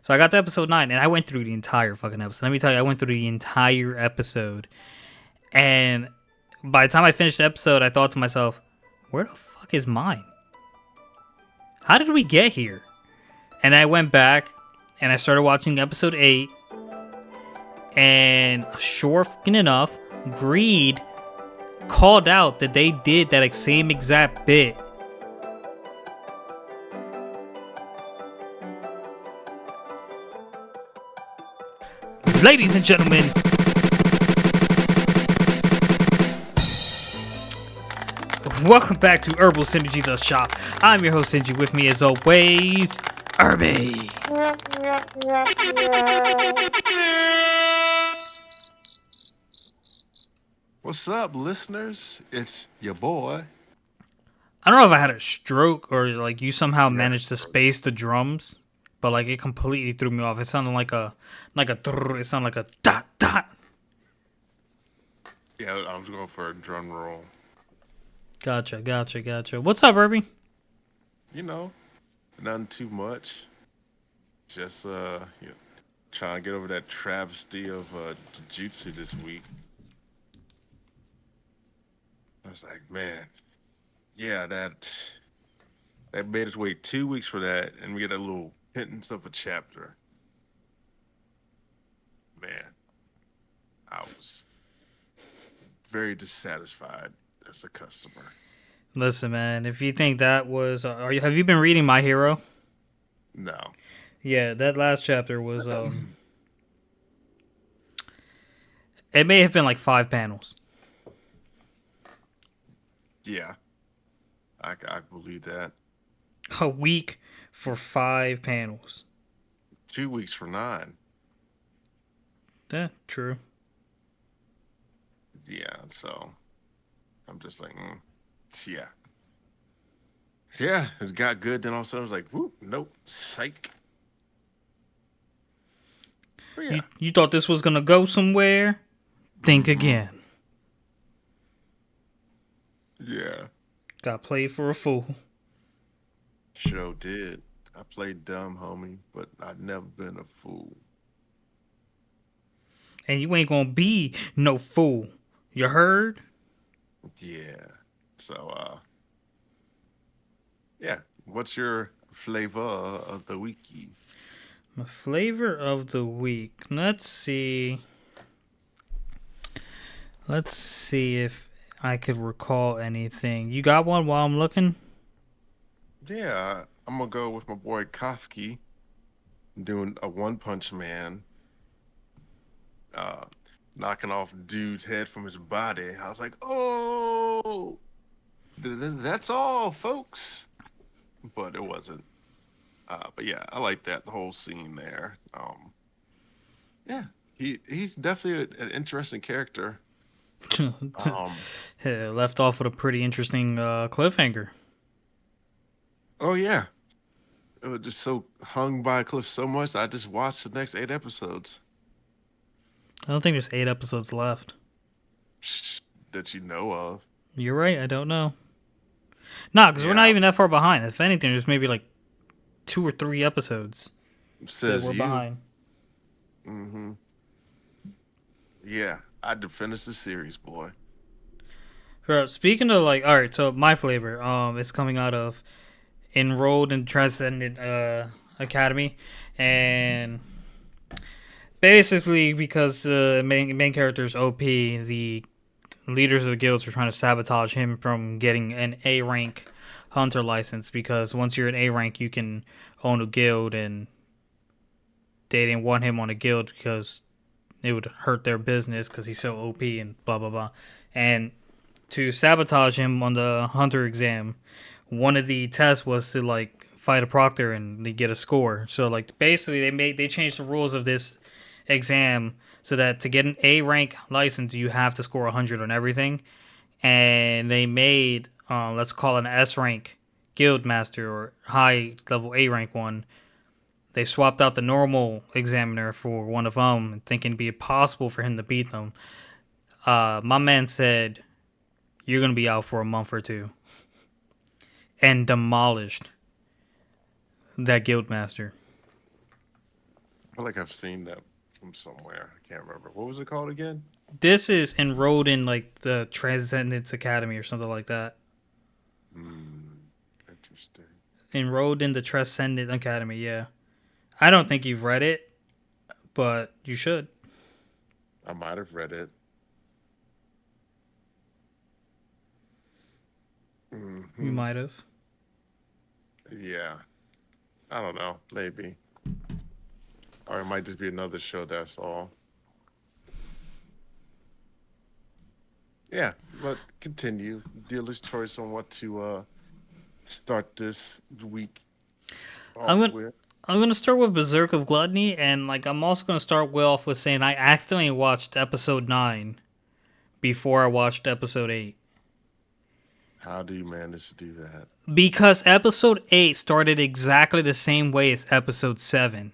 So I got to episode 9, and I went through the entire fucking episode. Let me tell you, I went through the entire episode. And by the time I finished the episode, I thought to myself, where the fuck is mine? How did we get here? And I went back, and I started watching episode 8. And sure fucking enough, Greed called out that they did that same exact bit. Ladies and gentlemen, welcome back to Irbal Sinergy, the shop. I'm your host, Sinji. With me, as always, Irby. What's up, listeners? It's your boy. I don't know if I had a stroke or like you somehow managed to space the drums, but like it completely threw me off. It sounded like a it sounded like a dot dot. Yeah, I was going for a drum roll. Gotcha. What's up, Irby? You know, nothing too much. Just trying to get over that travesty of jiu-jitsu this week. I was like, man, yeah, that made us wait 2 weeks for that, and we get a little pittance of a chapter. Man, I was very dissatisfied as a customer. Listen, man, if you think that was, have you been reading My Hero? No. Yeah, that last chapter was, it may have been like 5 panels. Yeah, I believe that. A week for 5 panels. 2 weeks for 9. Yeah, true. Yeah, so I'm just like, yeah. Yeah, it got good. Then all of a sudden, I was like, whoop, nope, psych. But yeah. You thought this was gonna go somewhere? Think again. Yeah. Got played for a fool. Sure did. I played dumb, homie, but I've never been a fool. And you ain't gonna be no fool. You heard? Yeah. So, yeah. What's your flavor of the weeky? My flavor of the week. Let's see if I could recall anything. You got one while I'm looking? Yeah, I'm gonna go with my boy Kafki doing a One Punch Man, uh, knocking off dude's head from his body. I was like, oh, that's all, folks. But it wasn't. But yeah, I like that whole scene there. Yeah, he's definitely an interesting character. Left off with a pretty interesting cliffhanger. Oh yeah, it was just so hung by a cliff so much. I just watched the next 8 episodes. I don't think there's 8 episodes left. That you know of. You're right, I don't know. Nah, because we're not even that far behind. If anything, there's maybe like 2 or 3 episodes Says that we're you. behind. Mm-hmm. Yeah, I had to finish the series, boy. Bro, speaking of like, all right, so my flavor, is coming out of Enrolled in Transcendent Academy, and basically because the main character is OP, the leaders of the guilds are trying to sabotage him from getting an A rank hunter license, because once you're an A rank, you can own a guild, and they didn't want him on a guild because it would hurt their business because he's so OP and blah blah blah. And to sabotage him on the hunter exam, one of the tests was to like fight a proctor and they get a score. So like basically they changed the rules of this exam so that to get an A rank license you have to score 100 on everything. And they made let's call it an S rank guild master or high level A rank one. They swapped out the normal examiner for one of them, thinking it'd be possible for him to beat them. My man said, "You're gonna be out for a month or 2," and demolished that guild master. feel like I've seen that from somewhere. I can't remember. What was it called again? This is enrolled in like the Transcendence Academy or something like that. Hmm. Interesting. Enrolled in the Transcendent Academy, yeah. I don't think you've read it, but you should. I might have read it. You Hmm. might have. Yeah. I don't know. Maybe. Or it might just be another show that's all. Yeah. But continue. Dealer's choice on what to start this week I'm off gonna with. I'm gonna start with Berserk of Gluttony, and like I'm also gonna start off with saying I accidentally watched episode 9 before I watched episode 8 How do you manage to do that? because episode 8 started exactly the same way as episode 7,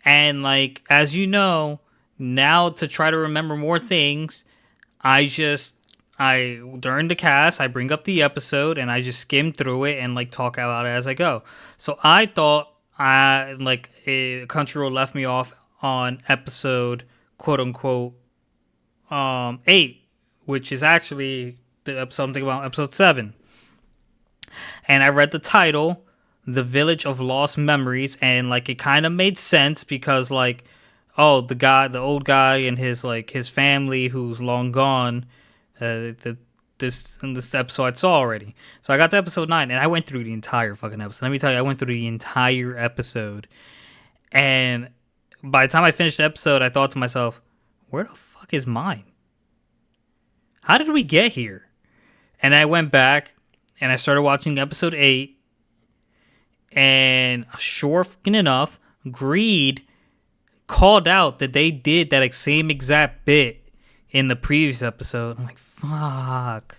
and like as you know, now to try to remember more things, I just I during the cast I bring up the episode and I just skim through it and like talk about it as I go. So I thought Crunchyroll left me off on episode quote unquote 8, which is actually the episode I'm thinking about episode 7. And I read the title, The Village of Lost Memories, and like it kind of made sense because like oh the old guy and his family who's long gone the this in this episode I saw already. So I got to episode 9 and I went through the entire fucking episode. Let me tell you, I went through the entire episode, and by the time I finished the episode, I thought to myself, "Where the fuck is mine? How did we get here?" And I went back and I started watching episode 8, and sure fucking enough, Greed called out that they did that same exact bit in the previous episode. I'm like, fuck.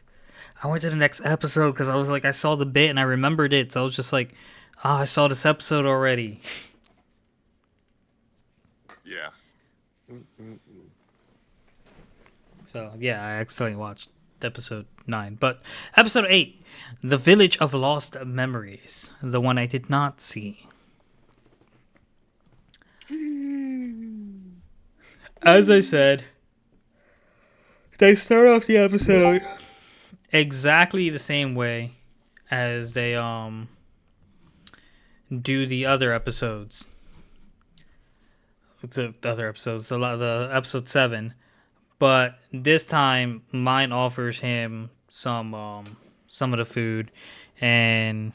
I went to the next episode because I was like, I saw the bit and I remembered it. So I was just like, oh, I saw this episode already. Yeah. Mm-mm-mm. So yeah, I accidentally watched episode 9. But episode 8, The Village of Lost Memories, the one I did not see. As I said, they start off the episode exactly the same way as they do the other episodes. The other episodes, the episode 7, but this time mine offers him some of the food, and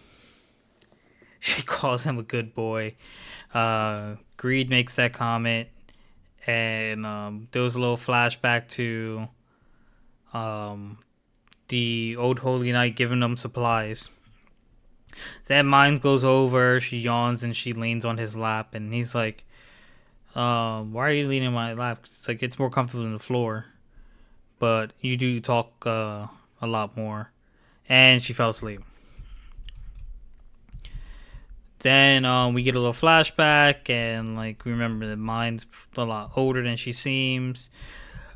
she calls him a good boy. Greed makes that comment, and there was a little flashback to um, the old holy knight giving them supplies. Then mine goes over, she yawns and she leans on his lap, and he's like, why are you leaning on my lap? It's like it's more comfortable than the floor, but you do talk a lot more. And she fell asleep. Then we get a little flashback, and like we remember that mine's a lot older than she seems.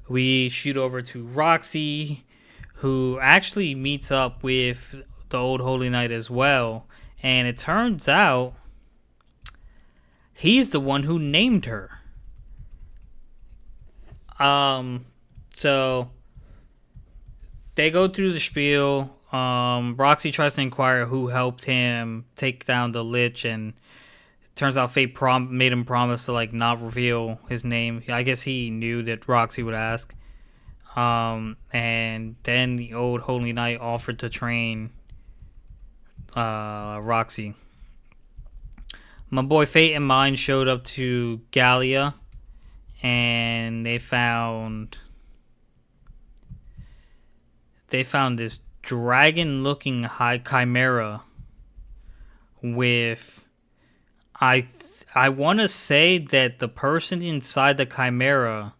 We shoot over to Roxy, who actually meets up with the old Holy Knight as well, and it turns out he's the one who named her. Um, so they go through the spiel. Roxy tries to inquire who helped him take down the Lich, and it turns out Fate made him promise to like not reveal his name. I guess he knew that Roxy would ask. And then the old Holy Knight offered to train Roxy. My boy Fate and mine showed up to Gallia, and they found this dragon-looking high chimera with I want to say that the person inside the chimera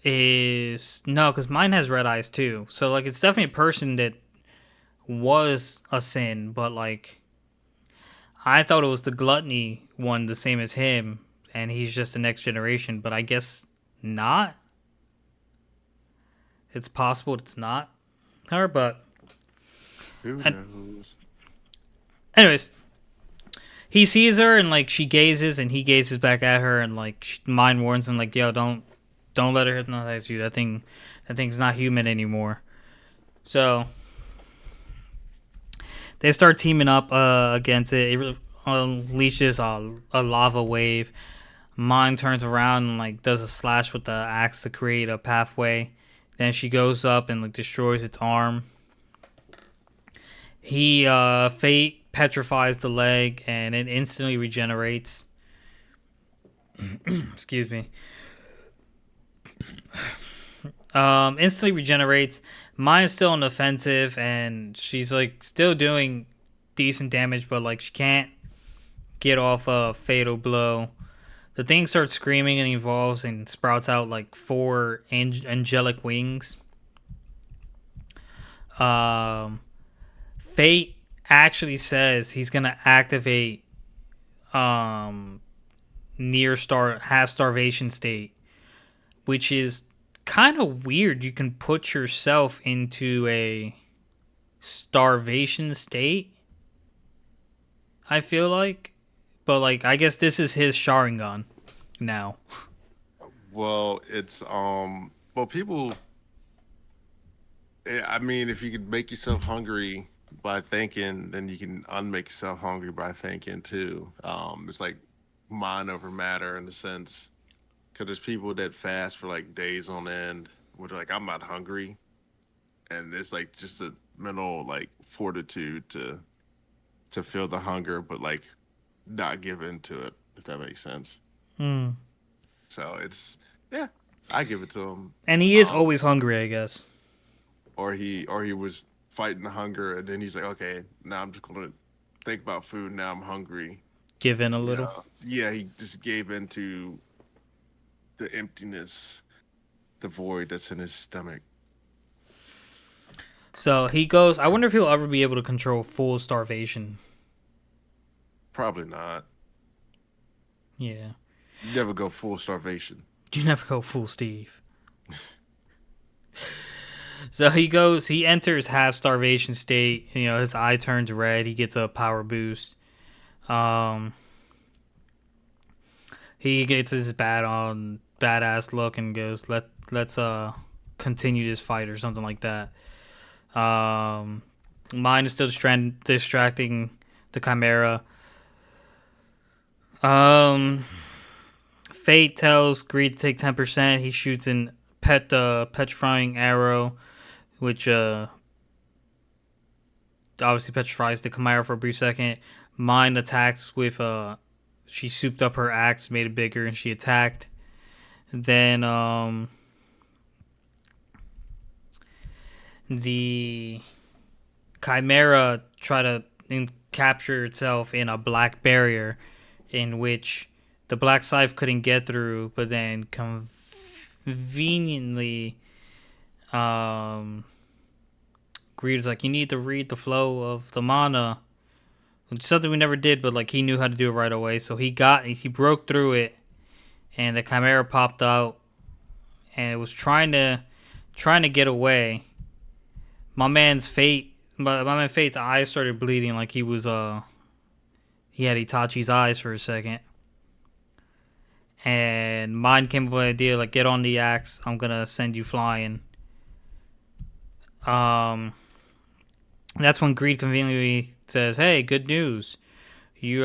is no, because mine has red eyes too. So like it's definitely a person that was a sin, but like I thought it was the gluttony one, the same as him, and he's just the next generation. But I guess not. It's possible it's not her, but Who and knows? anyways, he sees her and like she gazes and he gazes back at her and like mind warns him like, yo, don't let her hypnotize you. That thing's not human anymore. So they start teaming up against it. It unleashes a lava wave. Mine turns around and like does a slash with the axe to create a pathway. Then she goes up and like destroys its arm. He Fate petrifies the leg and it instantly regenerates. Excuse me. Instantly regenerates. Mine's still on the offensive and she's like still doing decent damage, but like she can't get off a fatal blow. The thing starts screaming and evolves and sprouts out like four angelic wings. Um, Fate actually says he's gonna activate um, near star half starvation state, which is kind of weird. You can put yourself into a starvation state. I feel like, but like I guess this is his Sharingan now. Well, it's well, people. I mean, if you could make yourself hungry by thinking, then you can unmake yourself hungry by thinking too. It's like mind over matter in a sense, because there's people that fast for like days on end, where they're like, I'm not hungry, and it's like just a mental like fortitude to feel the hunger, but like not give in to it, if that makes sense. Hmm. So it's yeah, I give it to him. And he is Um, always hungry, I guess. or he was fighting the hunger, and then he's like, okay, now I'm just gonna think about food. Now I'm hungry. Give in a little. Yeah, yeah. He just gave into the emptiness, the void that's in his stomach. So he goes. I wonder if he'll ever be able to control full starvation. Probably not. Yeah. You never go full starvation. You never go full Steve. So he goes. He enters half starvation state. You know, his eye turns red. He gets a power boost. Um, he gets his badass look and goes, let's continue this fight or something like that. Mine is still distracting the Chimera. Um, Fate tells Greed to take 10%. He shoots an petrifying arrow, which obviously petrifies the Chimera for a brief second. Mine attacks with she souped up her axe, made it bigger, and she attacked. Then the Chimera tried to capture itself in a black barrier, in which the black scythe couldn't get through, but then conveniently, Greed is like, you need to read the flow of the mana, which is something we never did, but like he knew how to do it right away. So he broke through it, and the Chimera popped out, and it was trying to get away. My man Fate's eyes started bleeding like he had Itachi's eyes for a second. And mine came up with an idea like, get on the axe, I'm gonna send you flying. Um that's when Greed conveniently says, hey, good news. You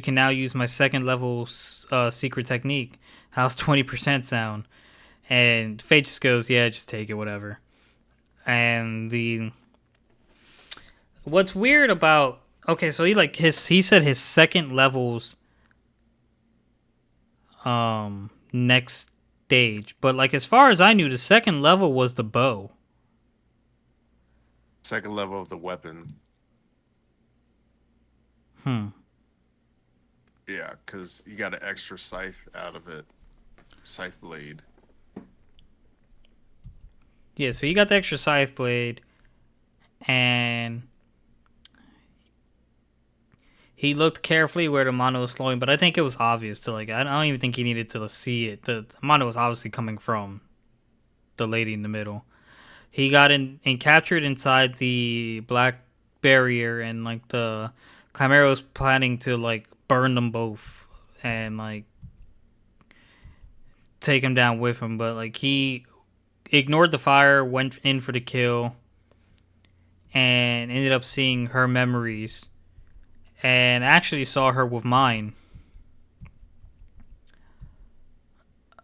can now use my second level secret technique. How's 20% sound? And Fate just goes, yeah, just take it, whatever. And the what's weird about, okay, so he said his second level's next stage, but like as far as I knew, the second level was the bow. Second level of the weapon. Hmm. Yeah, because you got an extra scythe out of it. Scythe blade. Yeah, so he got the extra scythe blade, and he looked carefully where the mono was flowing, but I think it was obvious to like. I don't even think he needed to see it. The mono was obviously coming from the lady in the middle. He got in and captured inside the black barrier, and like the Chimera was planning to like burn them both and like take him down with him, but like he ignored the fire, went in for the kill, and ended up seeing her memories and actually saw her with mine.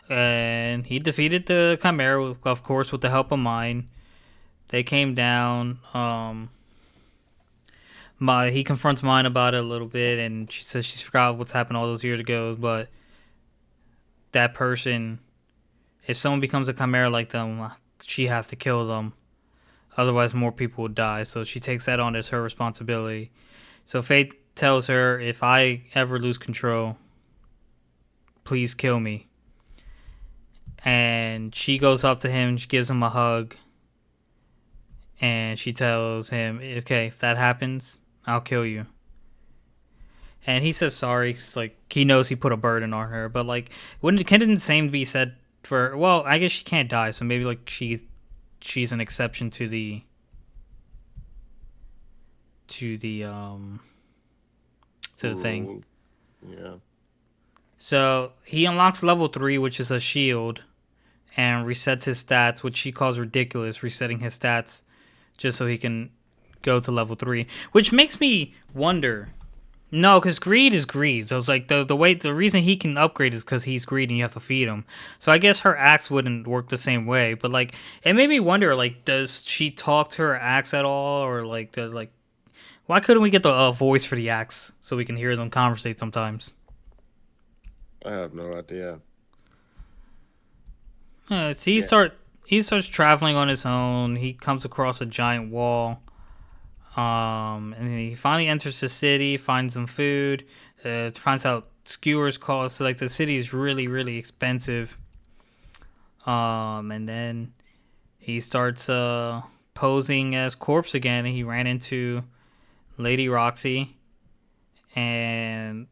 And he defeated the Chimera, of course, with the help of mine. They came down. He confronts mine about it a little bit, and she says she's forgot what's happened all those years ago. But that person, if someone becomes a Chimera like them, she has to kill them. Otherwise, more people will die. So she takes that on as her responsibility. So Fate tells her, if I ever lose control, please kill me. And she goes up to him, she gives him a hug, and she tells him, okay, if that happens, I'll kill you. And he says sorry, cause like he knows he put a burden on her, but like wouldn't couldn't the same be said for? Well, I guess she can't die, so maybe like she's an exception to the to the thing. Rule. Yeah. So he unlocks level 3, which is a shield, and resets his stats, which she calls ridiculous, resetting his stats just so he can go to level 3, which makes me wonder. No, because greed is greed. So it's like the reason he can upgrade is because he's greedy and you have to feed him. So I guess her axe wouldn't work the same way. But like it made me wonder, like, does she talk to her axe at all, or like why couldn't we get the voice for the axe so we can hear them conversate sometimes? I have no idea. So Yeah. he starts traveling on his own. He comes across a giant wall. And he finally enters the city, finds some food, finds out skewers cost. So like the city is really really expensive. And then he starts posing as corpse again, and he ran into Lady Roxy, and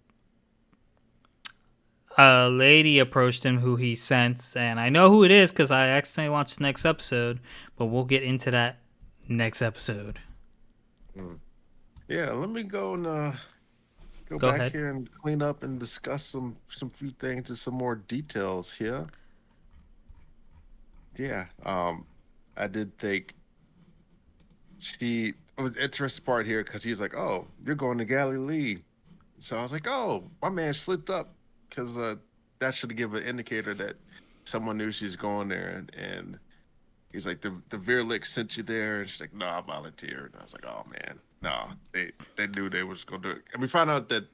a lady approached him who he sent, and I know who it is because I accidentally watched the next episode, but we'll get into that next episode. Mm. Yeah, let me go and go Go back ahead. here and clean up and discuss some few things and some more details here. Yeah. I did think she it was interesting part here because he was like, "Oh, you're going to Galilee," so I was like, "Oh, my man slipped up," because that should give an indicator that someone knew she's going there, and he's like, "The Verlick sent you there," and she's like, "No, I volunteered." And I was like, "Oh man, no, they knew they was gonna do it," and we found out that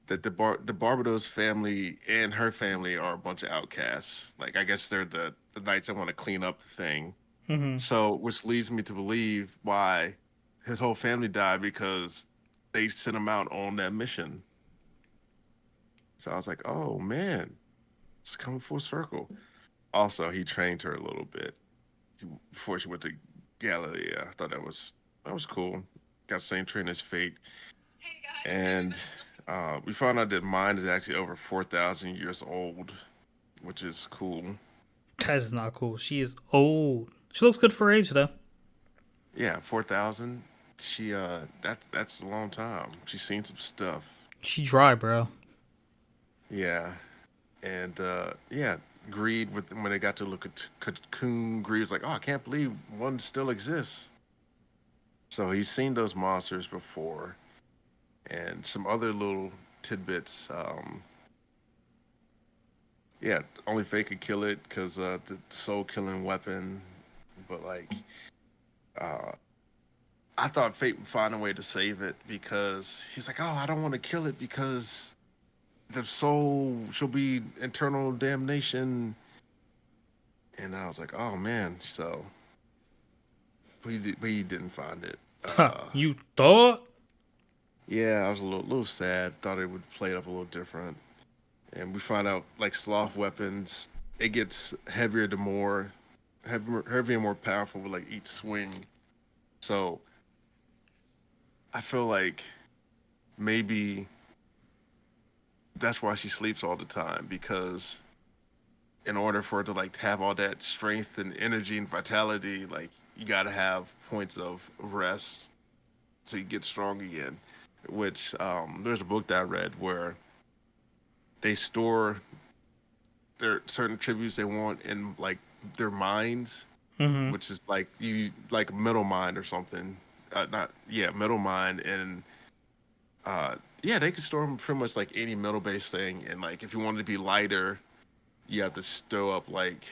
the Barbados family and her family are a bunch of outcasts. Like I guess they're the knights that want to clean up the thing. Mm-hmm. So, which leads me to believe why his whole family died because they sent him out on that mission. So I was like, oh man, it's coming full circle. Also, he trained her a little bit before she went to Galilee. I thought that was cool. Got the same train as Fate, and we found out that mine is actually over 4,000 years old, which is cool. That is not cool. She is old. She looks good for her age though. Yeah, 4,000. She that's a long time. She's seen some stuff. She dry, bro. Yeah, and yeah, Greed with when they got to look at Cocoon, Greed was like, "Oh, I can't believe one still exists." So he's seen those monsters before, and some other little tidbits. Yeah, only Fate could kill it because the soul killing weapon. But like, uh, I thought Fate would find a way to save it because he's like, "Oh, I don't want to kill it because the soul shall be eternal damnation." And I was like, "Oh man!" So we didn't find it. Huh. You thought? Yeah, I was a little sad. Thought it would play it up a little different. And we find out like sloth weapons, it gets heavier the more heavier and more powerful with like each swing. So I feel like maybe that's why she sleeps all the time because in order for her to like have all that strength and energy and vitality, like you got to have points of rest so you get strong again. which there's a book that I read where they store their certain tributes they want in like their minds, Mm-hmm. which is like you like middle mind or something. Not yeah, middle mind and yeah, they can store them pretty much like any middle based thing. And like if you wanted to be lighter, you have to stow up like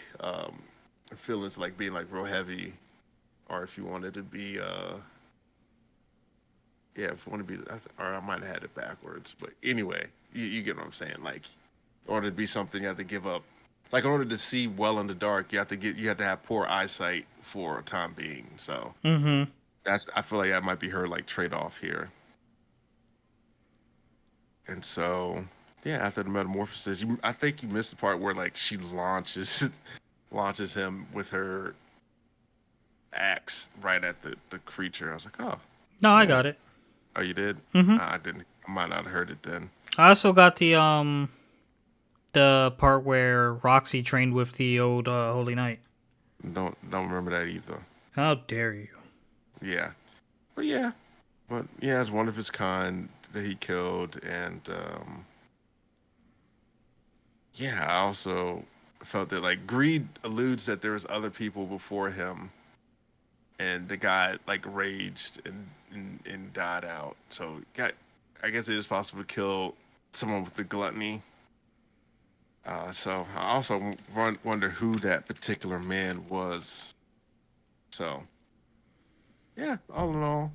feelings like being like real heavy, or if you wanted to be yeah, if you want to be, or I might have had it backwards, but anyway, you get what I'm saying. Like, in order to be something, you have to give up. Like, in order to see well in the dark, you have to have poor eyesight for a time being. So Mm-hmm. that's I feel like that might be her like trade off here. And so yeah, after the metamorphosis, I think you missed the part where like she launches launches him with her axe right at the creature. I was like, oh No, I man, got it. oh you did? Mm-hmm. I didn't. I might not have heard it then. I also got the part where Roxy trained with the old Holy Knight. Don't remember that either. How dare you? Yeah, but yeah, but yeah, it's one of his kind that he killed, and yeah, I also felt that like greed alludes that there was other people before him, and the guy like raged and died out. So got, I guess it is possible to kill someone with the gluttony. So I also wonder who that particular man was. So yeah, all in all,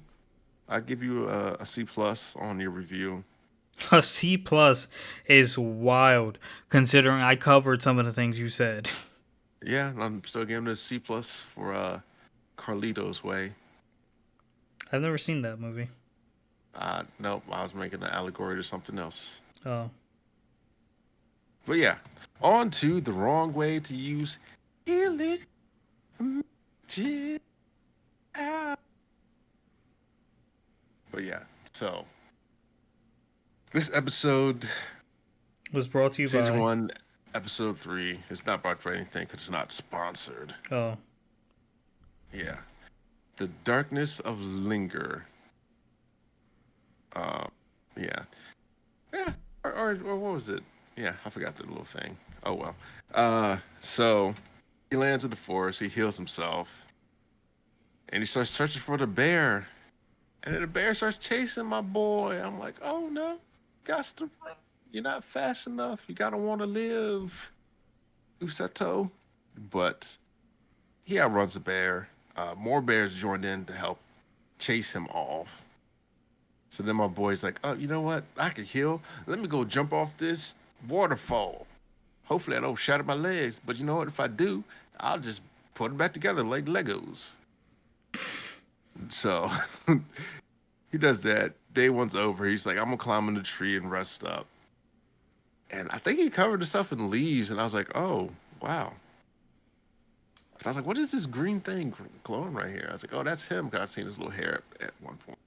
I give you a C plus on your review. A C plus is wild, considering I covered some of the things you said. Yeah, I'm still giving it a C plus for Carlito's Way. I've never seen that movie. Nope, I was making an allegory to something else. Oh, But yeah, on to the wrong way to use healing magic. But yeah, so this episode, was brought to you season by. one, episode three, is not brought for anything because it's not sponsored. Oh, Yeah, the darkness of Linger. Uh, yeah, yeah, or what was it? Yeah, I forgot the little thing. Oh well. So he lands in the forest. He heals himself, and he starts searching for the bear. And then the bear starts chasing my boy. I'm like, oh no, got to run. You're not fast enough. You gotta want to live, Usato. But he outruns the bear. More bears joined in to help chase him off. So then my boy's like, oh, you know what? I can heal. Let me go jump off this waterfall. Hopefully I don't shatter my legs. But you know what? If I do, I'll just put them back together like Legos. So he does that. Day one's over. He's like, I'm gonna climb in the tree and rest up. And I think he covered himself in leaves. And I was like, oh, wow. And I was like, what is this green thing glowing right here? I was like, oh, that's him. Cause I seen his little hair at one point.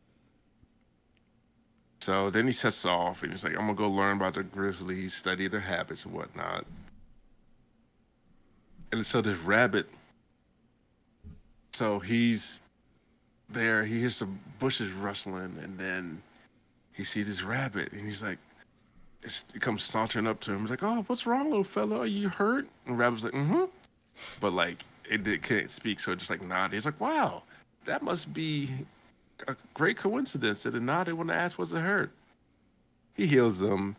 So then he sets off and he's like, I'm gonna go learn about the grizzlies, study their habits and whatnot. And so this rabbit, so he's there, he hears some bushes rustling, and then he sees this rabbit, and he's like, he comes sauntering up to him. He's like, "Oh, what's wrong, little fella? Are you hurt?" And rabbit's like, "Mm-hmm," but like couldn't speak, so it just like nodded. He's like, "Wow, that must be a great coincidence that it nodded when I asked was it hurt." He heals them,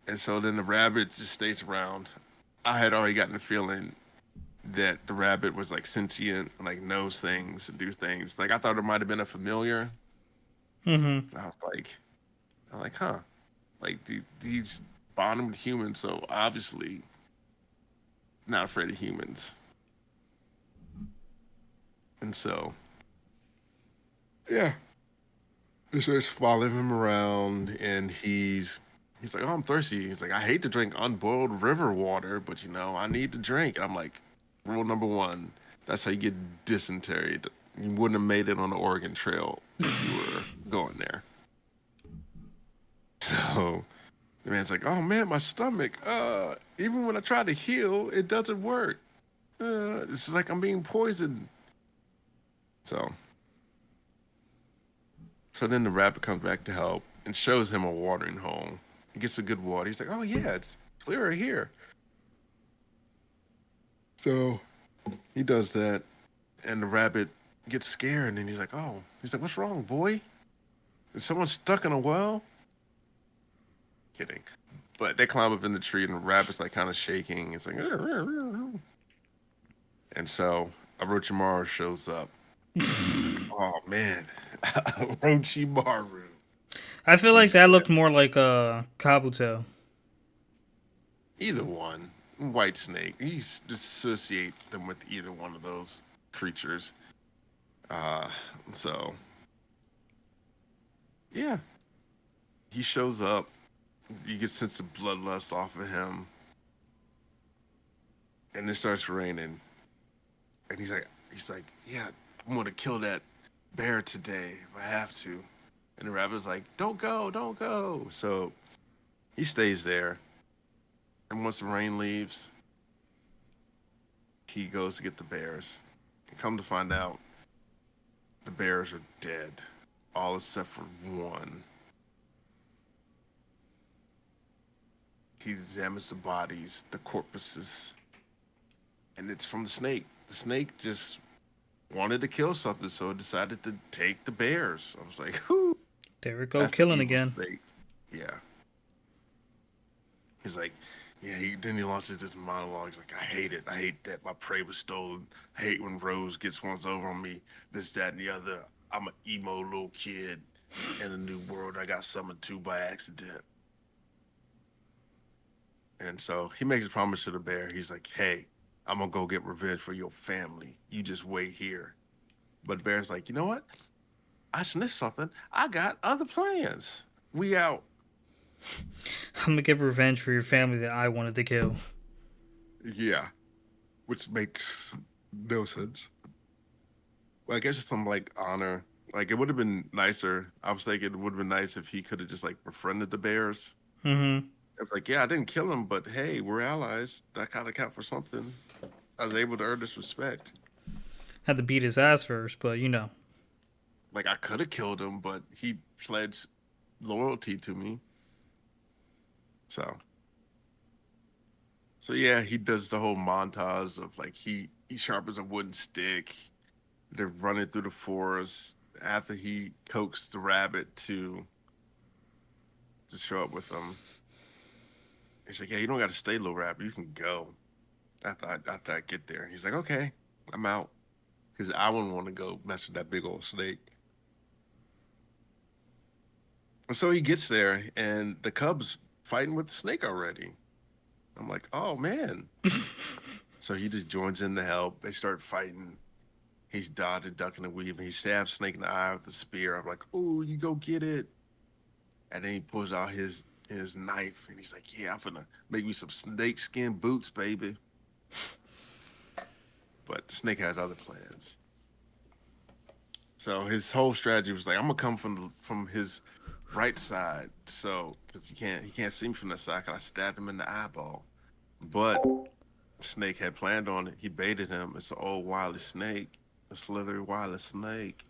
and so then the rabbit just stays around. I had already gotten the feeling that the rabbit was like sentient, like knows things and do things. Like I thought it might have been a familiar. mm-hmm. And I'm like, huh? Like these bond with humans, so obviously not afraid of humans. And so, yeah, he starts following him around, and he's like, oh, I'm thirsty. He's like, I hate to drink unboiled river water, but you know, I need to drink. And I'm like, rule number one, that's how you get dysentery. You wouldn't have made it on the Oregon Trail if you were going there. So the man's like, "Oh man, my stomach. Even when I try to heal, it doesn't work. It's like I'm being poisoned." So So then the rabbit comes back to help and shows him a watering hole. He gets a good water. He's like, "Oh yeah, it's clearer here." So he does that, and the rabbit gets scared, and he's like, "Oh," he's like, "What's wrong, boy? Is someone stuck in a well?" Kidding. But they climb up in the tree, and the rabbit's like kind of shaking. It's like, and so Orochimaru shows up. Like, oh man, Orochimaru. I feel like He's that looked more like Kabuto. either one. White Snake. You associate them with either one of those creatures. Uh, so yeah, he shows up. You get sense of bloodlust off of him, and it starts raining. And he's like, yeah, I'm gonna kill that bear today if I have to. And the rabbit's like, don't go, don't go. So he stays there, and once the rain leaves, he goes to get the bears. And come to find out, the bears are dead, all except for one. He examines the bodies, the corpses, and it's from the snake. The snake just wanted to kill something, so it decided to take the bears. I was like, whoo, There we go, that's an killing evil again. snake. Yeah. He's like, yeah, then he launches this monologue. He's like, I hate it. I hate that my prey was stolen. I hate when Rose gets ones over on me. This, that, and the other. I'm an emo little kid in a new world I got summoned to by accident. And so he makes a promise to the bear. He's like, hey, I'm gonna go get revenge for your family. You just wait here. But the bear's like, you know what? I sniffed something. I got other plans. We out. I'm gonna get revenge for your family that I wanted to kill. Yeah, which makes no sense. Well, I guess it's some like honor. Like it would have been nicer. I was thinking it would have been nice if he could have just like befriended the bears. Mm-hmm. It's like, yeah, I didn't kill him, but hey, we're allies. That gotta count for something. I was able to earn this respect. Had to beat his ass first, but Like I could have killed him, but he pledged loyalty to me. So, so yeah, he does the whole montage of like he sharpens a wooden stick. They're running through the forest after he coaxed the rabbit to show up with them. He's like, yeah, you don't got to stay, little rabbit. You can go. I thought I'd get there. He's like, okay, I'm out because I wouldn't want to go mess with that big old snake. And so he gets there, and the cubs fighting with the snake already. I'm like, oh man. So he just joins in to help. They start fighting. He's dodging, ducking, and weaving. He stabs Snake in the eye with a spear. I'm like, oh, you go get it. And then he pulls out his knife, and he's like, yeah, I'm gonna make me some snake skin boots, baby. But the snake has other plans. So his whole strategy was like, I'm gonna come from his right side, so because he can't see me from the side. Cause I stabbed him in the eyeball. But Snake had planned on it. He baited him. It's an old wily snake, a slithery wily snake.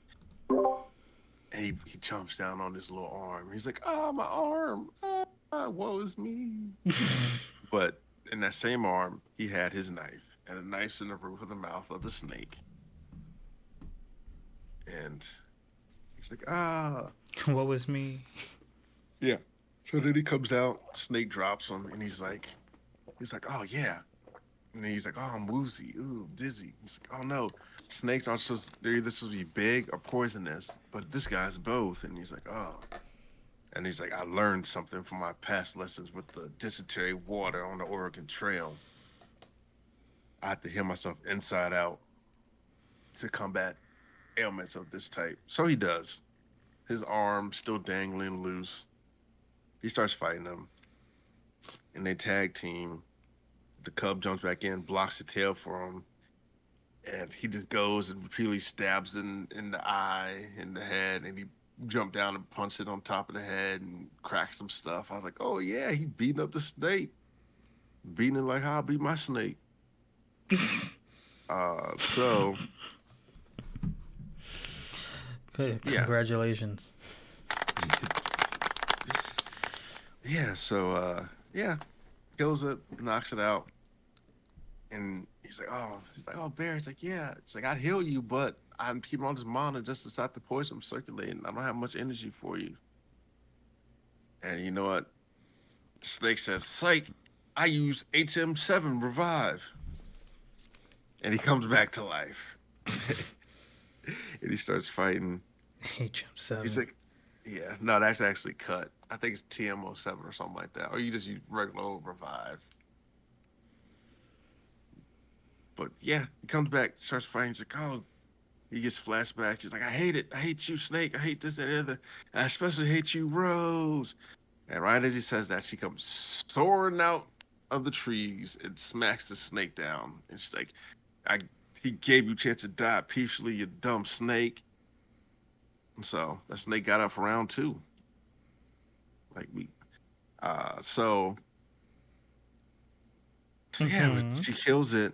And he chomps down on his little arm. He's like, "Ah, my arm! Ah, woe is me!" But in that same arm, he had his knife, and the knife's in the roof of the mouth of the snake. And he's like, "Ah, what was me? yeah." So then he comes out. Snake drops him, and he's like, "Oh yeah." And he's like, "Oh, I'm woozy, ooh, dizzy." He's like, "Oh no, snakes aren't supposed. They're either supposed to be big or poisonous, but this guy's both." And he's like, "Oh." And he's like, I learned something from my past lessons with the dysentery water on the Oregon Trail. I have to heal myself inside out to combat ailments of this type. So he does. His arm still dangling loose. He starts fighting him, and they tag team. The cub jumps back in, blocks the tail for him, and he just goes and repeatedly stabs in the eye, in the head, and he jumped down and punched it on top of the head and cracked some stuff. I was like, oh yeah, he's beating up the snake, beating it like how I beat my snake. So Yeah, Congratulations. yeah. So yeah, kills it, knocks it out, and he's like, oh, Bear. It's like, yeah. It's like I'd heal you, but I'm keeping on this mana just to stop the poison from circulating. I don't have much energy for you. And you know what? Snake says, psych. I use HM7 revive, and he comes back to life, and he starts fighting. He's HM7. like, yeah, no, that's actually cut. I think it's TM07 or something like that, or you just use regular old revive. But yeah, he comes back, starts fighting. He's like, oh, he gets flashbacks. He's like, I hate it. I hate you, Snake. I hate this and the other. And I especially hate you, Rose. And right as he says that, she comes soaring out of the trees and smacks the snake down. And she's like, I he gave you a chance to die peacefully, you dumb snake. And so that snake got up for round two. Like we so yeah, Mm-hmm. she kills it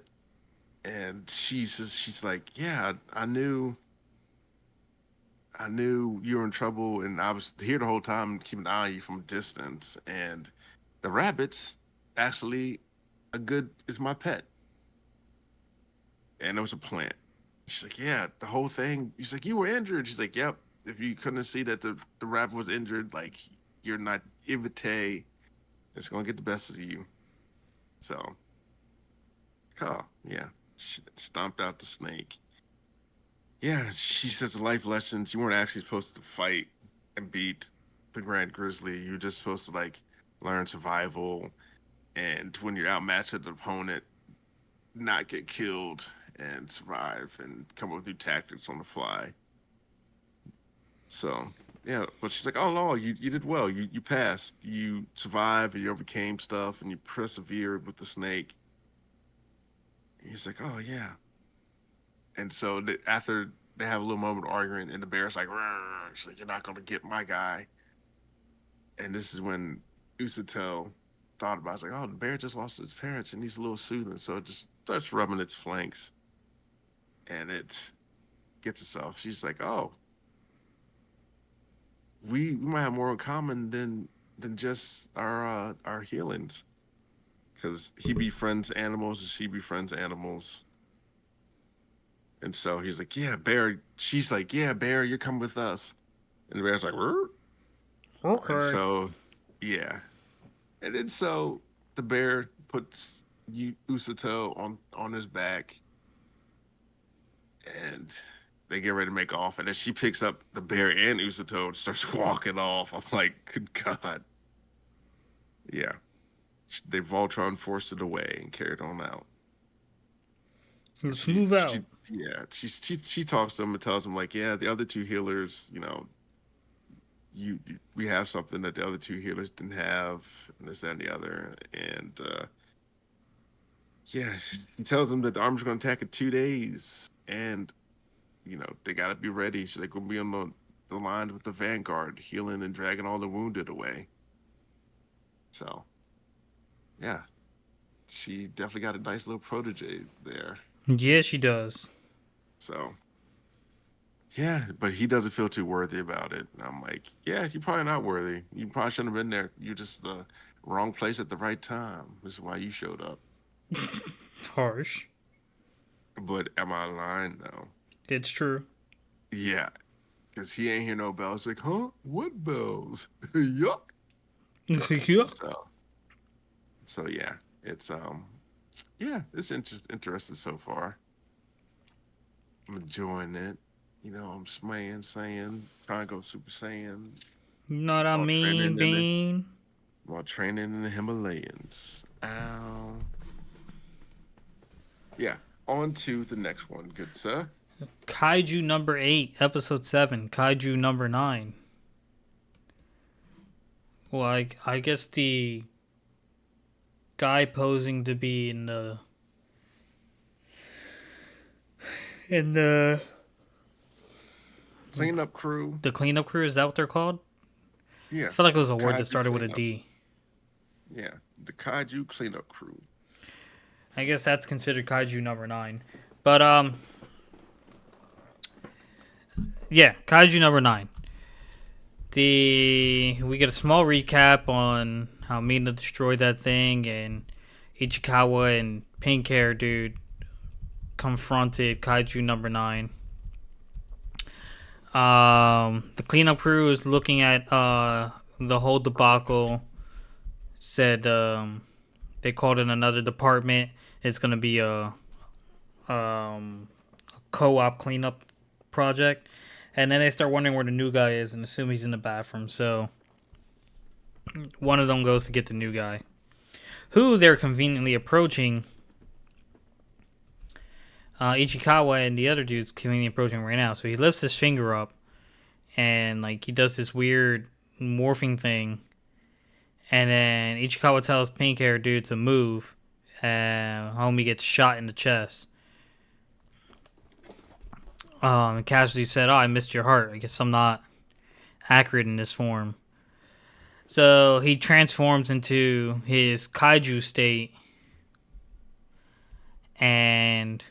and she's like, yeah, I knew you were in trouble, and I was here the whole time, keeping an eye on you from a distance. And the rabbits actually a good is my pet, and it was a plant. She's like, yeah, the whole thing. She's like, you were injured. She's like, yep. If you couldn't see that the rabbit was injured, like you're not Ivite, it's gonna get the best of you. So, oh yeah, she stomped out the snake. Yeah, she says the life lessons. You weren't actually supposed to fight and beat the Grand Grizzly. You're just supposed to like learn survival and when you're outmatched with the opponent, not get killed and survive and come up with new tactics on the fly. So yeah, but she's like, oh no, you did well. You passed. You survived and you overcame stuff and you persevered with the snake. And he's like, oh yeah. And so after they have a little moment of arguing, and the bear's like, "Rrr." She's like, you're not gonna get my guy. And this is when Usato thought about it. It's like, oh, the bear just lost its parents and he's a little soothing. So it just starts rubbing its flanks and it gets itself. She's like, oh, we might have more in common than just our healings. Because he befriends animals and she befriends animals. And so he's like, yeah, bear. She's like, yeah, bear, you're coming with us. And the bear's like, "Rrr." And Okay. so, yeah. And then so the bear puts Usato on his back, and they get ready to make off. And then she picks up the bear and Usato and starts walking off. I'm like, good God, yeah. They Voltron forced it away and carried on out. Let's move out. Yeah, she talks to him and tells him like, yeah, the other two healers, we have something that the other two healers didn't have, and this that, and the other, and yeah, he tells them that the army's going to attack in 2 days, and they got to be ready. So they're going to be on the line with the vanguard, healing and dragging all the wounded away. So yeah, she definitely got a nice little protege there. Yeah, she does. So yeah, but he doesn't feel too worthy about it. And I'm like, yeah, you're probably not worthy. You probably shouldn't have been there. You're just the wrong place at the right time. This is why you showed up. Harsh. But am I lying though? It's true. Yeah, because he ain't hear no bells. Like, huh? What bells? Yuck. Yup. So yeah, it's yeah, it's interesting so far. I'm enjoying it. I'm saying, trying to go Super Saiyan Not a while mean training in the bean. Himalayas. Ow. Yeah. On to the next one, good sir. Kaiju number 8, episode 7. Kaiju number 9. Well, I guess the guy posing to be in Cleanup crew. the cleanup crew. Is that what they're called? I Yeah. feel like it was a word that Kaiju started with a cleanup. D. Yeah. The Kaiju cleanup crew. I guess that's considered Kaiju number 9. But yeah, Kaiju number 9. We get a small recap on how Mina destroyed that thing, and Ichikawa and Pink Hair Dude confronted Kaiju number 9. The cleanup crew is looking at the whole debacle. Said they called in another department. It's gonna be a co-op cleanup project, and then they start wondering where the new guy is and assume he's in the bathroom. So one of them goes to get the new guy, who they're conveniently approaching. Ichikawa and the other dude's conveniently approaching right now. So he lifts his finger up, and like he does this weird morphing thing, and then Ichikawa tells Pink Hair Dude to move, and homie gets shot in the chest. Casually said, "Oh, I missed your heart. I guess I'm not accurate in this form." So he transforms into his kaiju state, and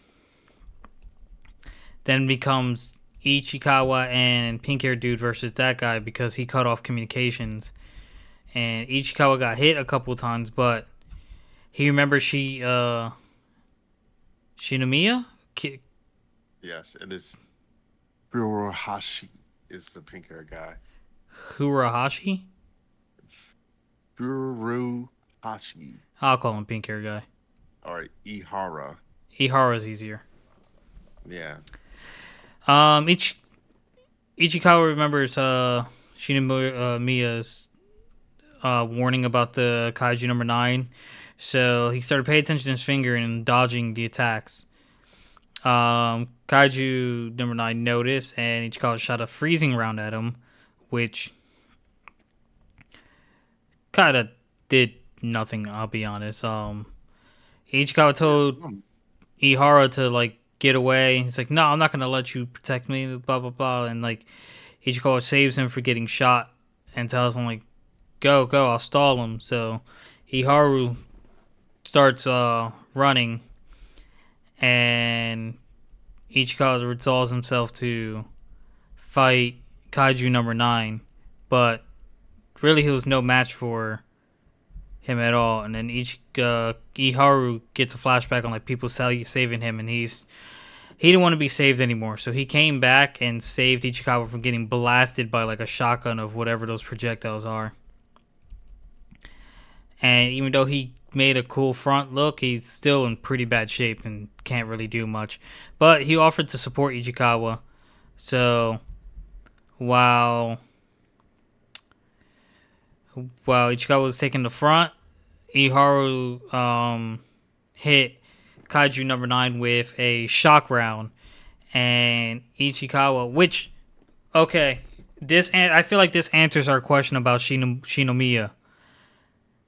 then becomes Ichikawa and Pink Hair Dude versus that guy because he cut off communications. And Ichikawa got hit a couple times, but he remembers Shinomiya? Yes, it is. Furuhashi is the pink hair guy. Hurahashi? Furuhashi. I'll call him Pink Hair Guy. Or Ihara. Ihara's easier. Yeah. Ichikawa remembers Shinomiya's warning about the Kaiju number 9. So he started paying attention to his finger and dodging the attacks. Kaiju number 9 noticed, and Ichikawa shot a freezing round at him, which kind of did nothing, I'll be honest. Ichikawa told Ihara to, like, get away. He's like, no, I'm not going to let you protect me, blah, blah, blah. And, like, Ichikawa saves him for getting shot and tells him, like, go, I'll stall him. So Iharu starts running, and Ichikawa resolves himself to fight Kaiju number 9, but really he was no match for him at all. And then Iharu gets a flashback on like people saving him, and he didn't want to be saved anymore, so he came back and saved Ichikawa from getting blasted by like a shotgun of whatever those projectiles are. And even though he made a cool front look, he's still in pretty bad shape and can't really do much. But he offered to support Ichikawa. So while Ichikawa was taking the front, Iharu hit Kaiju number 9 with a shock round. And Ichikawa, which, okay, I feel like this answers our question about Shinomiya.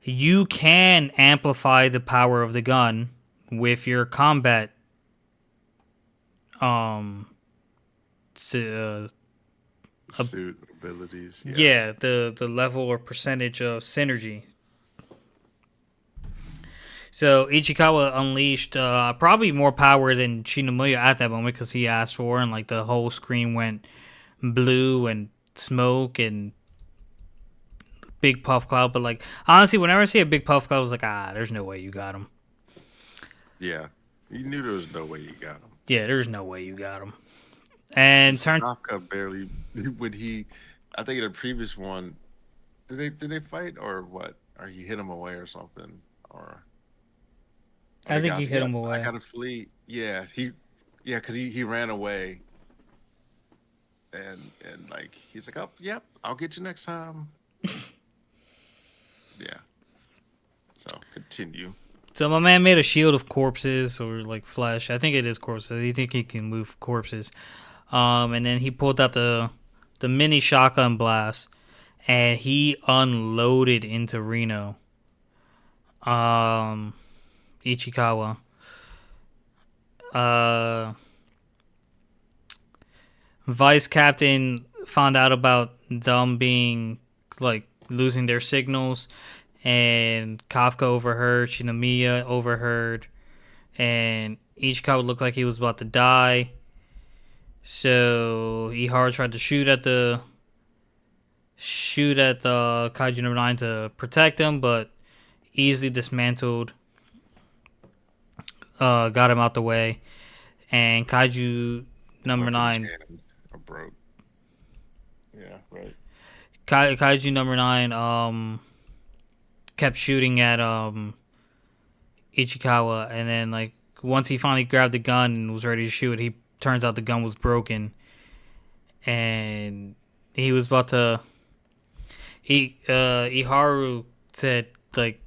You can amplify the power of the gun with your combat suit abilities. Yeah, the level or percentage of synergy. So Ichikawa unleashed probably more power than Shinomiya at that moment because he asked for, and like the whole screen went blue and smoke and big puff cloud. But like honestly, whenever I see a big puff cloud, I was like, there's no way you got him. Yeah, you knew there was no way you got him. Yeah, there's no way you got him. And Tanaka barely when he, I think in the previous one, did they fight or what? Or he hit him away or something? Or I think he hit him away. I gotta flee. Yeah, because he ran away. And like he's like, oh, yep, I'll get you next time. Yeah. So continue. So my man made a shield of corpses or like flesh. I think it is corpses. I think he can move corpses. And then he pulled out the mini shotgun blast, and he unloaded into Reno. Ichikawa. Vice Captain found out about them being like losing their signals, and Kafka overheard, Shinomiya overheard, and Ichikawa looked like he was about to die. So Ihara tried to shoot at the Kaiju number 9 to protect him, but easily dismantled. Got him out the way, and Kaiju number Weapon 9 jammed or broke. Yeah, right. Kaiju number 9 kept shooting at Ichikawa, and then like once he finally grabbed the gun and was ready to shoot, he turns out the gun was broken, and he was about to. He Iharu said like,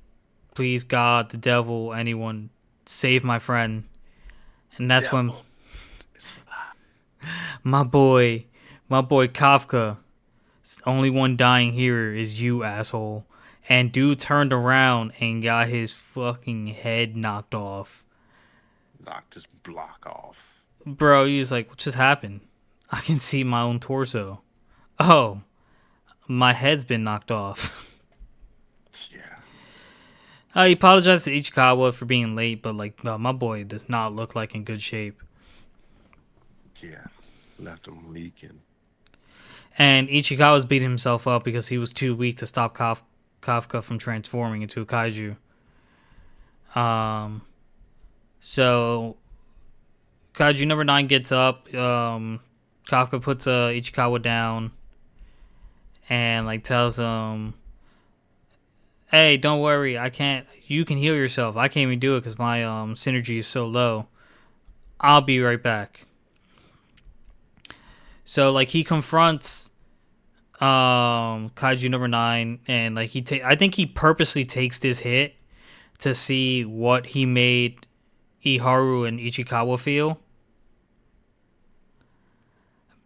"Please God, the devil, anyone, save my friend." And that's when Devil. It's my boy, my boy Kafka, the only one dying here is you, asshole. And dude turned around and got his fucking head knocked off. knocked his block off. Bro, he's like, what just happened? I can see my own torso. Oh, my head's been knocked off. Yeah. He apologized to Ichikawa for being late, but like, my boy does not look like in good shape. Yeah. Left him leaking. And Ichikawa's beating himself up because he was too weak to stop Kafka from transforming into a kaiju. Um, so Kaiju number 9 gets up. Kafka puts Ichikawa down and like tells him, "Hey, don't worry. I can't. You can heal yourself. I can't even do it because my synergy is so low. I'll be right back." So like he confronts Kaiju number 9, and like I think he purposely takes this hit to see what he made Iharu and Ichikawa feel.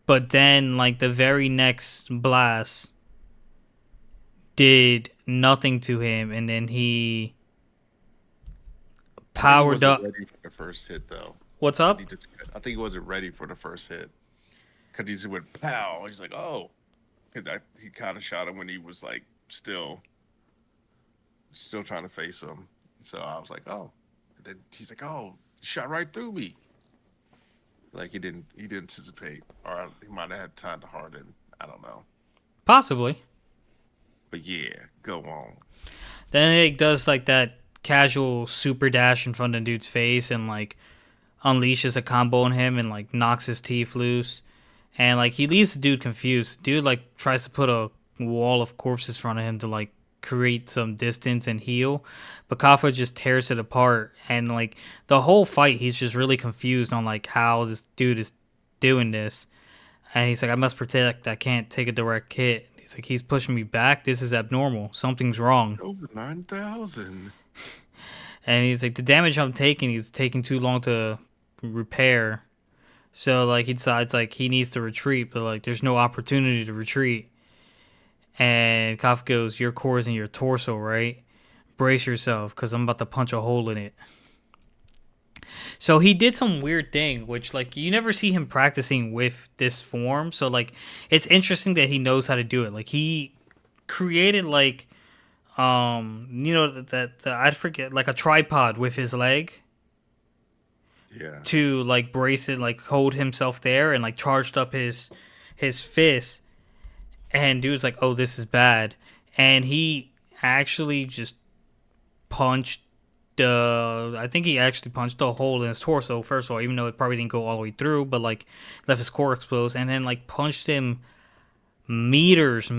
But then like the very next blast did nothing to him, and then he I think he powered wasn't up. ready for the first hit though. What's He up? just, I think he wasn't ready for the first hit because he just went pow. He's like, oh, he kind of shot him when he was like still trying to face him. So I was like, oh. And then he's like, oh, he shot right through me. Like he didn't anticipate, or he might have had time to harden. I don't know. Possibly. But yeah, go on. Then it does like that casual super dash in front of the dude's face and like unleashes a combo on him and like knocks his teeth loose. And like he leaves the dude confused. Dude like tries to put a wall of corpses in front of him to like create some distance and heal. But Kafka just tears it apart, and like the whole fight he's just really confused on like how this dude is doing this. And he's like, I must protect, I can't take a direct hit. He's like, he's pushing me back, this is abnormal, something's wrong. Over 9,000. And he's like, the damage I'm taking is taking too long to repair. So like he decides like he needs to retreat, but like there's no opportunity to retreat. And Kafka goes, your core is in your torso, right? Brace yourself, because I'm about to punch a hole in it. So he did some weird thing, which like you never see him practicing with this form. So like it's interesting that he knows how to do it. Like he created like that I forget, like a tripod with his leg Yeah. to like brace it, like hold himself there, and like charged up his fist. And dude's like, oh, this is bad. And he actually just punched I think he actually punched a hole in his torso, first of all, even though it probably didn't go all the way through, but like left his core exposed, and then like punched him meters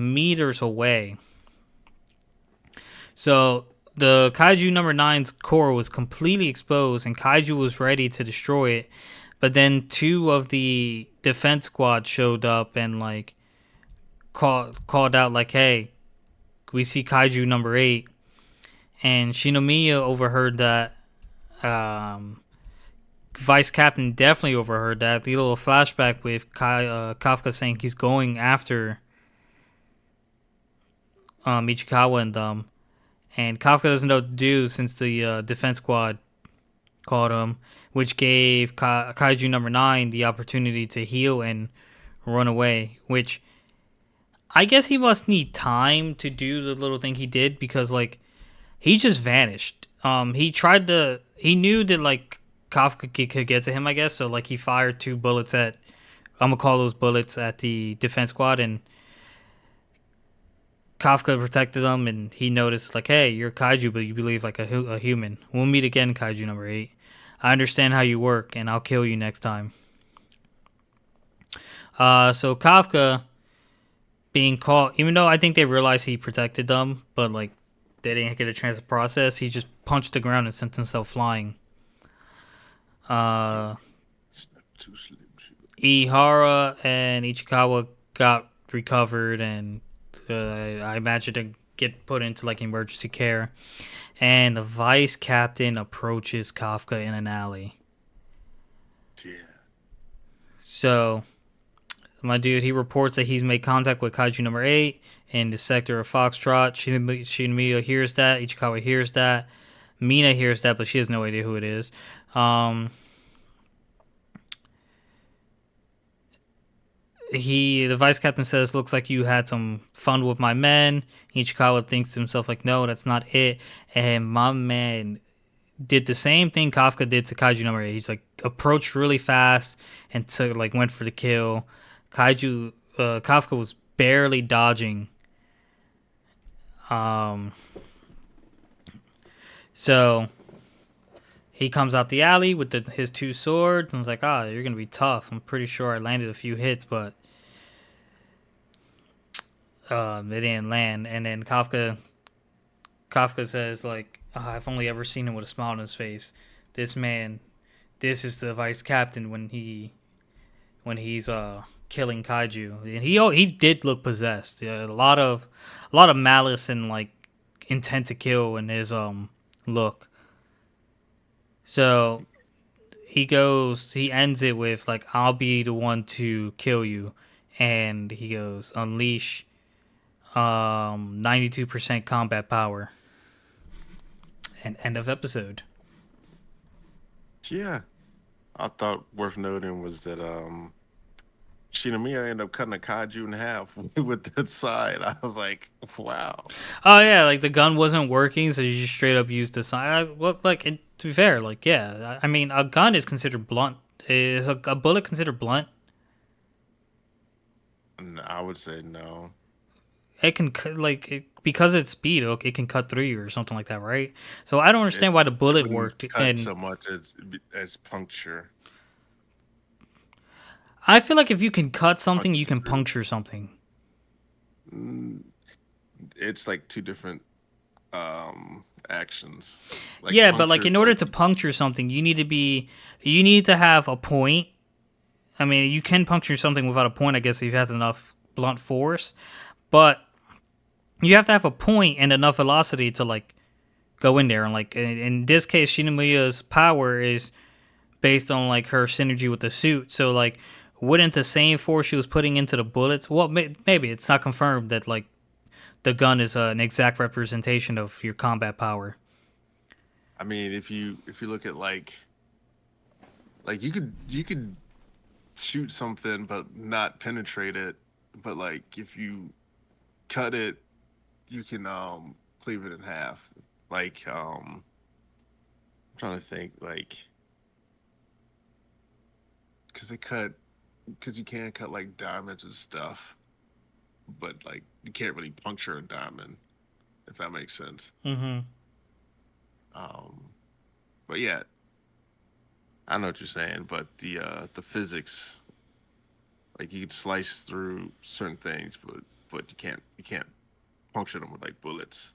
away. So the Kaiju number 9's core was completely exposed, and Kaiju was ready to destroy it. But then two of the defense squad showed up and like called out like, "Hey, we see Kaiju number 8." And Shinomiya overheard that. Vice Captain definitely overheard that. The little flashback with Kafka saying he's going after Ichikawa and them. And Kafka doesn't know what to do since the defense squad called him, which gave Kaiju number 9 the opportunity to heal and run away, which I guess he must need time to do the little thing he did, because like he just vanished. He knew that like Kafka could get to him, I guess. So like he fired 2 bullets at I'm gonna call those bullets at the defense squad, and Kafka protected them, and he noticed like, hey, you're kaiju, but you believe like a human. We'll meet again, kaiju number 8. I understand how you work, and I'll kill you next time. So Kafka being caught, even though I think they realized he protected them, but like they didn't get a chance to process, he just punched the ground and sent himself flying. Yeah, Uh, it's not too slim. Ihara and Ichikawa got recovered, and I imagine to get put into like emergency care. And the vice captain approaches Kafka in an alley. Yeah, So my dude, he reports that he's made contact with Kaiju number 8 in the sector of Foxtrot. Shinomiya hears that. Ichikawa hears that. Mina hears that, but she has no idea who it is. Um, the vice captain says, "Looks like you had some fun with my men." Ichikawa thinks to himself, like, "No, that's not it." And my man did the same thing Kafka did to Kaiju number 8. He's like approached really fast and took like went for the kill. Kafka was barely dodging. Um, so he comes out the alley with his two swords and is like, "Ah, you're gonna be tough." I'm pretty sure I landed a few hits, but they didn't land. And then Kafka says like, "I've only ever seen him with a smile on his face. This man, this is the vice captain when he's killing kaiju, and he did look possessed. Yeah, a lot of malice and like intent to kill in his look. So he ends it with like, "I'll be the one to kill you," and he goes, "Unleash 92% combat power." And end of episode. yeah. I thought worth noting was that Shinomiya ended up cutting a kaiju in half with that side. I was like, wow. Oh yeah, like the gun wasn't working, so you just straight up used the sign. Well, like to be fair, like yeah, I mean a gun is considered blunt. Is a bullet considered blunt? I would say no. It can because it's speed, it can cut through you or something like that, right? So I don't It understand why the it bullet wouldn't worked, cut and so much as puncture. I feel like if you can cut something, you Punches can through. puncture something. Mm, it's like two different actions. Like Yeah, but like puncture, in order like to puncture something, you need to have a point. I mean, you can puncture something without a point, I guess, if you have enough blunt force, but you have to have a point and enough velocity to like go in there. And like in this case, Shinomiya's power is based on like her synergy with the suit. So like, wouldn't the same force she was putting into the bullets? Well, maybe it's not confirmed that like the gun is an exact representation of your combat power. I mean, if you look at like you could shoot something but not penetrate it, but like if you cut it, you can cleave it in half. Like I'm trying to think like because they cut because you can cut like diamonds and stuff, but like you can't really puncture a diamond if that makes sense. Mm-hmm. Um, but yeah, I know what you're saying, but the physics, like you could slice through certain things, but you can't puncture them with like bullets.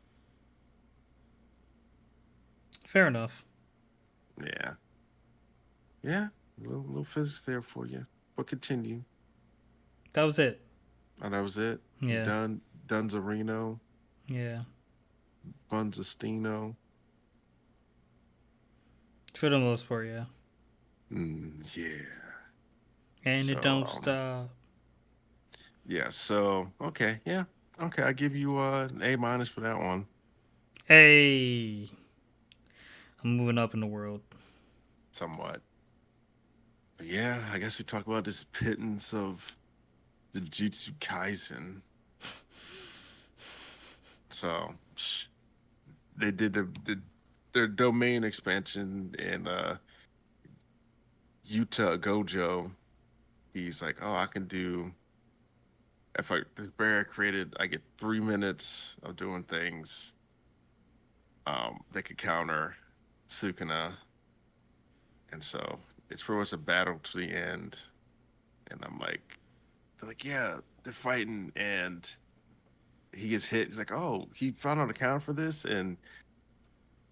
Fair enough. Yeah, yeah, little physics there for you. But continue. That was it. Oh, that was it. Yeah. Dunzarino, Yeah. Bunzastino. For the most part, yeah. Yeah. And it So don't stop. yeah. So okay, yeah, okay. I give you an A minus for that one. Hey, I'm moving up in the world. Somewhat. But yeah, I guess we talk about this pittance of the Jutsu Kaisen. So they did their domain expansion in Utah Gojo, he's like, oh, I can do if I this barrier created, I get 3 minutes of doing things. They could counter Sukuna, and so it's pretty much a battle to the end. And I'm like, they're like, yeah, they're fighting, and he gets hit. He's like, oh, he found out a counter for this, and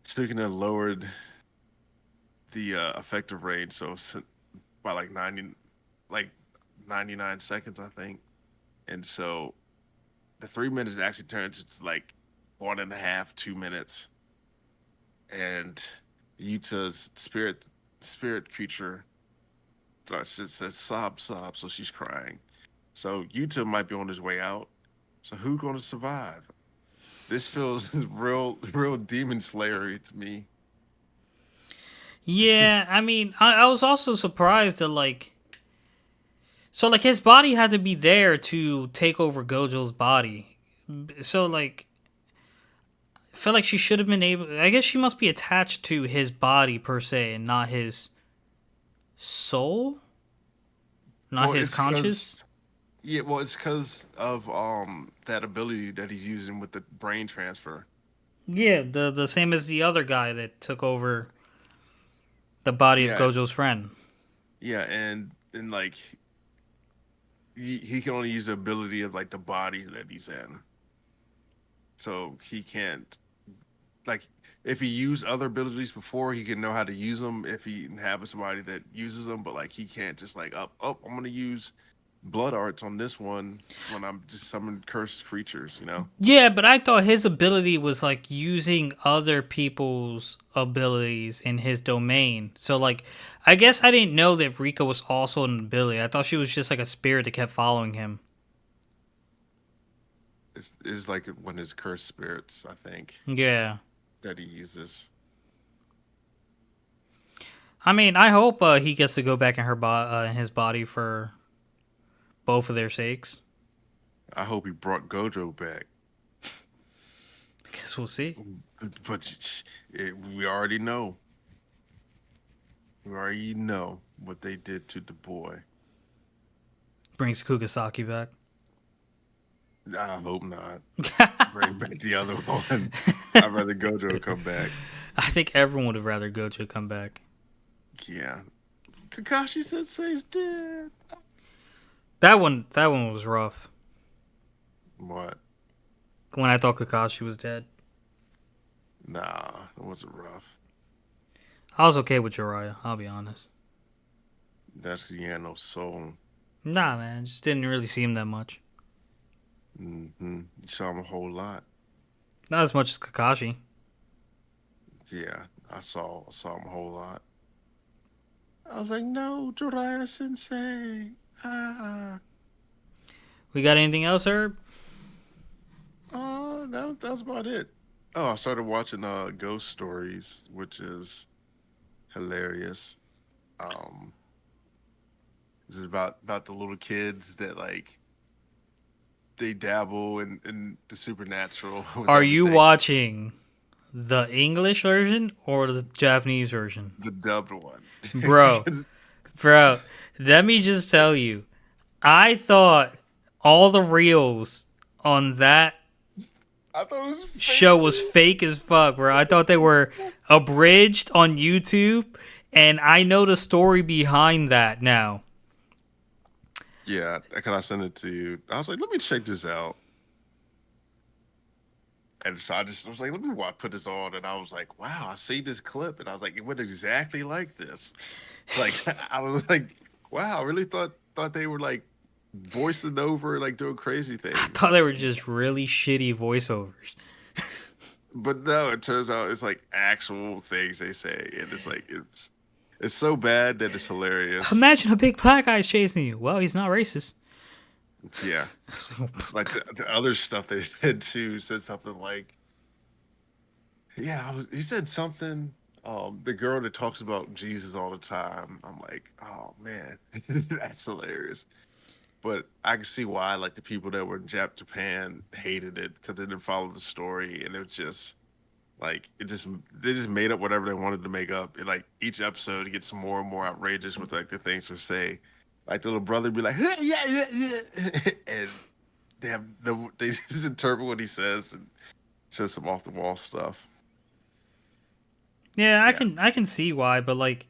Sukuna lowered the effective range by like 99 seconds, I think. And so the 3 minutes actually turns to like 1.5, 2 minutes, and Yuta's spirit creature says sob sob, so she's crying. So Yuta might be on his way out. So who's going to survive? This feels real demon slayery to me. Yeah, I mean, I was also surprised that so like his body had to be there to take over Gojo's body. So like, I feel like she should have been able. I guess she must be attached to his body per se, and not his soul, not Well, his it's because conscious. yeah, well, it's because of that ability that he's using with the brain transfer. Yeah, the same as the other guy that took over the body of Yeah, Gojo's friend. yeah, and like he can only use the ability of like the body that he's in. So he can't like if he used other abilities before, he can know how to use them if he have somebody that uses them. But like he can't just like I'm gonna use blood arts on this one when I'm just summoning cursed creatures. You know, Yeah, but I thought his ability was like using other people's abilities in his domain. So like, I guess I didn't know that Rika was also an ability. I thought she was just like a spirit that kept following him. it's like one of his cursed spirits. I think Yeah. that he uses. I mean, I hope he gets to go back in in his body for both of their sakes. I hope he brought Gojo back, I guess we'll see. but we already know. We already know what they did to the boy. Brings Kugasaki back. I hope not. Bring back the other one. I'd rather Gojo come back. I think everyone would have rather Gojo come back. Yeah. Kakashi Sensei's dead. That one was rough. What? When I thought Kakashi was dead, Nah, it wasn't rough. I was okay with Jiraiya. I'll be honest. That's 'cause he had no soul. Nah, man, just didn't really see him that much. You saw him a whole lot. Not as much as Kakashi. Yeah, I saw him a whole lot. I was like, no, Jiraiya Sensei. Ah. We got anything else, Herb? Oh, that was about it. Oh, I started watching Ghost Stories, which is hilarious. Um, this is about the little kids that like they dabble in the supernatural with Are you everything. watching the English version or the Japanese version? The dubbed one. Bro, bro, let me just tell you. I thought all the reels on that I thought it was show fake was too. fake as fuck, bro. I thought they were abridged on YouTube, and I know the story behind that now. Yeah, can I send it to you? I was like, let me check this out. And so I was like, let me put this on. And I was like, wow, I see this clip. And I was like, it went exactly like this. Like I was like, wow, I really thought they were like voicing over, like doing crazy I thought things. they were just really shitty voiceovers. But no, it turns out it's like actual things they say. And it's like it's so bad that it's hilarious. Imagine a big black guy's chasing you. Well, he's not racist. Yeah. So, Like the other stuff they said too said something like, yeah, he said something. The girl that talks about Jesus all the time. I'm like, oh man, that's hilarious. But I can see why, like the people that were in Japan hated it because they didn't follow the story, and it was just like they just made up whatever they wanted to make up. And like each episode gets more and more outrageous with like the things they say. Like the little brother be like, yeah, yeah, yeah, and they have no, they just interpret what he says and says some off the wall stuff. Yeah, Yeah, I can see why, but like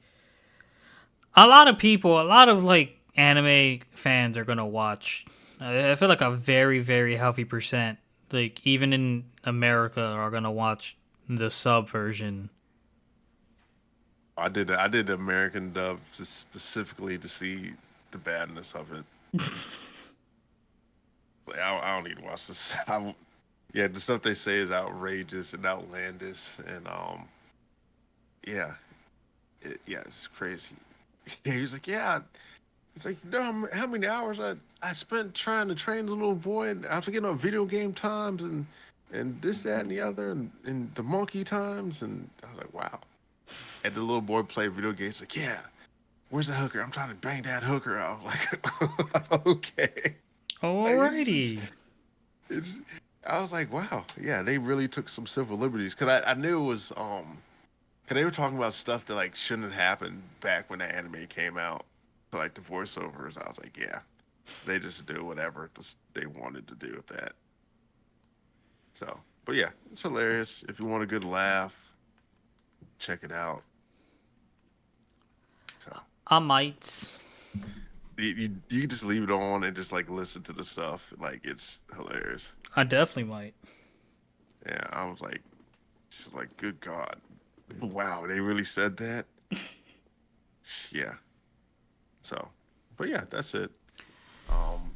a lot of people, a lot of like anime fans are gonna watch. I feel like a very healthy percent, like even in America, are gonna watch the sub version. I did the American dub just specifically to see the badness of it. Like, I don't need to watch this. Yeah, the stuff they say is outrageous and outlandish, and yeah, yeah, it's crazy. Yeah, he's like, yeah, it's like, you know how many hours I spent trying to train the little boy, and I was getting on video game times and this, that, and the other, and the monkey times, and I was like, wow. And the little boy played video games, like, yeah, where's the hooker? I'm trying to bang that hooker out. Like, okay. Like, Alrighty. it's. I was like, wow, yeah, they really took some civil liberties because I knew it was because they were talking about stuff that like shouldn't have happened back when the anime came out. So like the voiceovers, I was like, yeah, they just do whatever they wanted to do with that. So, but yeah, it's hilarious. If you want a good laugh, check it out. So I might. you can just leave it on and just like listen to the stuff. Like it's hilarious. I definitely might. Yeah, I was like, just like, good God, wow, they really said that. Yeah. So, but yeah, that's it. Um,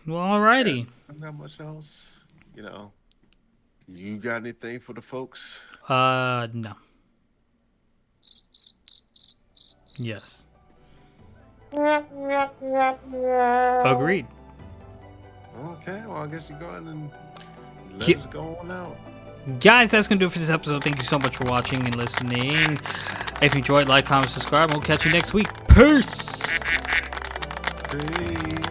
Well, yeah, alrighty. not much else. You know, you got anything for the folks? No. Yes. Agreed. Okay, well, I guess you go ahead and let Ki- us go on out. Guys, that's gonna do it for this episode. Thank you so much for watching and listening. If you enjoyed, like, comment, subscribe, and we'll catch you next week. Peace. Peace.